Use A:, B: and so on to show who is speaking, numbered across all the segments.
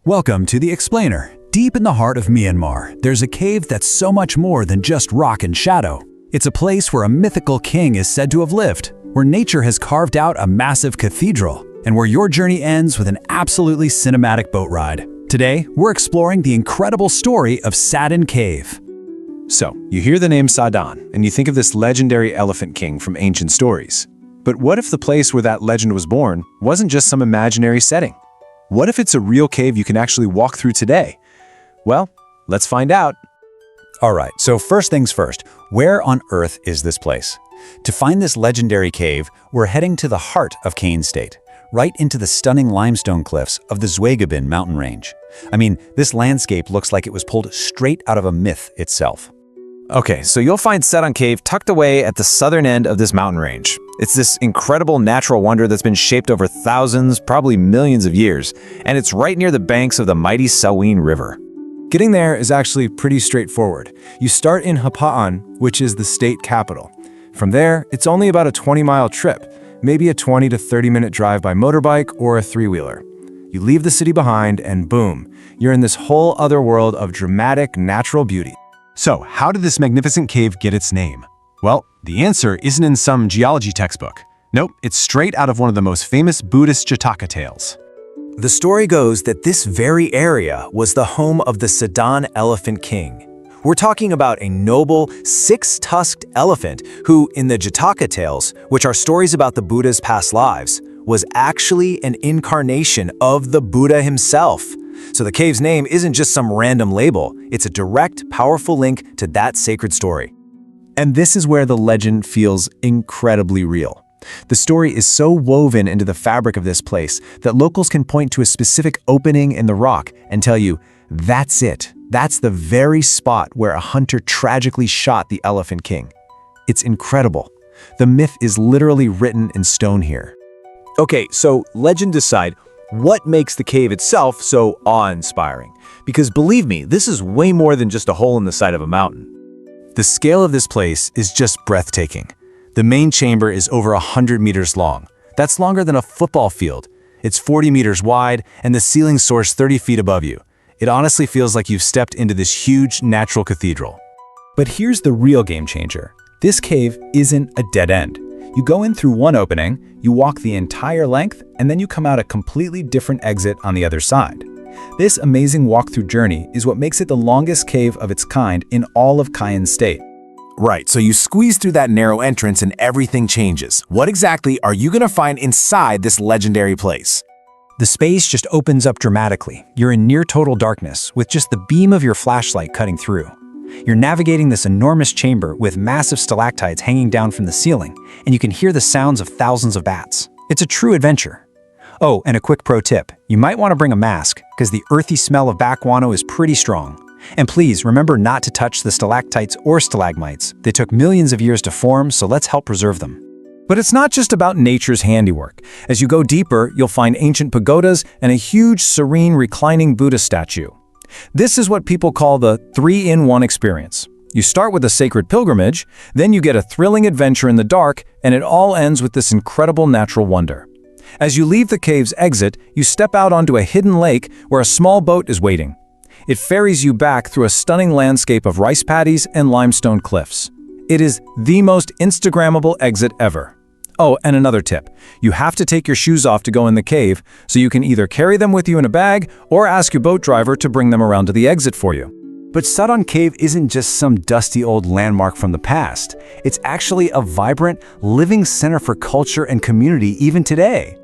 A: Welcome to The Explainer. Deep in the heart of Myanmar, there's a cave that's so much more than just rock and shadow. It's a place where a mythical king is said to have lived, where nature has carved out a massive cathedral, and where your journey ends with an absolutely cinematic boat ride. Today, we're exploring the incredible story of Saddan Cave.
B: So, you hear the name Saddan, and you think of this legendary elephant king from ancient stories. But what if the place where that legend was born wasn't just some imaginary setting? What if it's a real cave you can actually walk through today? Well, let's find out.
A: Alright, so first things first, where on earth is this place? To find this legendary cave, we're heading to the heart of Kayin State, right into the stunning limestone cliffs of the Zweigabin mountain range. I mean, this landscape looks like it was pulled straight out of a myth itself.
B: Okay, so you'll find Saddan Cave tucked away at the southern end of this mountain range. It's this incredible natural wonder that's been shaped over thousands, probably millions of years, and it's right near the banks of the mighty Sadan River.
C: Getting there is actually pretty straightforward. You start in Hpa-An, which is the state capital. From there, it's only about a 20-mile trip, maybe a 20 to 30-minute drive by motorbike or a three-wheeler. You leave the city behind and boom, you're in this whole other world of dramatic natural beauty.
D: So, how did this magnificent cave get its name? Well, the answer isn't in some geology textbook. Nope, it's straight out of one of the most famous Buddhist Jataka tales.
A: The story goes that this very area was the home of the Saddan Elephant King. We're talking about a noble, six-tusked elephant who, in the Jataka tales, which are stories about the Buddha's past lives, was actually an incarnation of the Buddha himself. So the cave's name isn't just some random label, it's a direct, powerful link to that sacred story.
C: And this is where the legend feels incredibly real. The story is so woven into the fabric of this place that locals can point to a specific opening in the rock and tell you, that's it. That's the very spot where a hunter tragically shot the Elephant King. It's incredible. The myth is literally written in stone here.
B: Okay, so legend aside, what makes the cave itself so awe-inspiring? Because believe me, this is way more than just a hole in the side of a mountain.
C: The scale of this place is just breathtaking. The main chamber is over 100 meters long. That's longer than a football field. It's 40 meters wide, and the ceiling soars 30 feet above you. It honestly feels like you've stepped into this huge natural cathedral.
A: But here's the real game changer. This cave isn't a dead end. You go in through one opening, you walk the entire length, and then you come out a completely different exit on the other side. This amazing walkthrough journey is what makes it the longest cave of its kind in all of Kayin State.
E: Right, so you squeeze through that narrow entrance and everything changes. What exactly are you going to find inside this legendary place?
A: The space just opens up dramatically. You're in near total darkness, with just the beam of your flashlight cutting through. You're navigating this enormous chamber with massive stalactites hanging down from the ceiling, and you can hear the sounds of thousands of bats. It's a true adventure. Oh, and a quick pro tip. You might want to bring a mask, because the earthy smell of bat guano is pretty strong. And please, remember not to touch the stalactites or stalagmites. They took millions of years to form, so let's help preserve them. But it's not just about nature's handiwork. As you go deeper, you'll find ancient pagodas and a huge, serene, reclining Buddha statue. This is what people call the 3-in-1 experience. You start with a sacred pilgrimage, then you get a thrilling adventure in the dark, and it all ends with this incredible natural wonder. As you leave the cave's exit, you step out onto a hidden lake where a small boat is waiting. It ferries you back through a stunning landscape of rice paddies and limestone cliffs. It is the most Instagrammable exit ever. Oh, and another tip. You have to take your shoes off to go in the cave, so you can either carry them with you in a bag or ask your boat driver to bring them around to the exit for you.
C: But Saddan Cave isn't just some dusty old landmark from the past. It's actually a vibrant, living center for culture and community even today.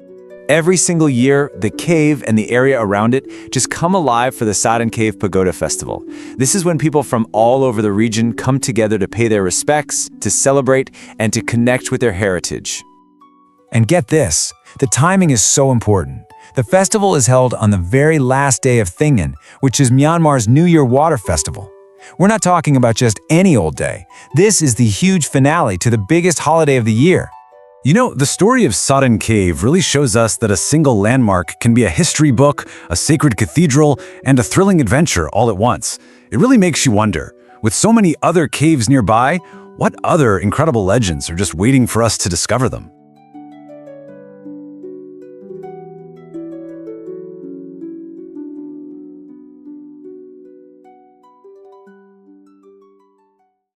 B: Every single year, the cave and the area around it just come alive for the Saddan Cave Pagoda Festival. This is when people from all over the region come together to pay their respects, to celebrate, and to connect with their heritage.
A: And get this, the timing is so important. The festival is held on the very last day of Thingin, which is Myanmar's New Year Water Festival. We're not talking about just any old day. This is the huge finale to the biggest holiday of the year.
D: You know, the story of Saddan Cave really shows us that a single landmark can be a history book, a sacred cathedral, and a thrilling adventure all at once. It really makes you wonder, with so many other caves nearby, what other incredible legends are just waiting for us to discover them?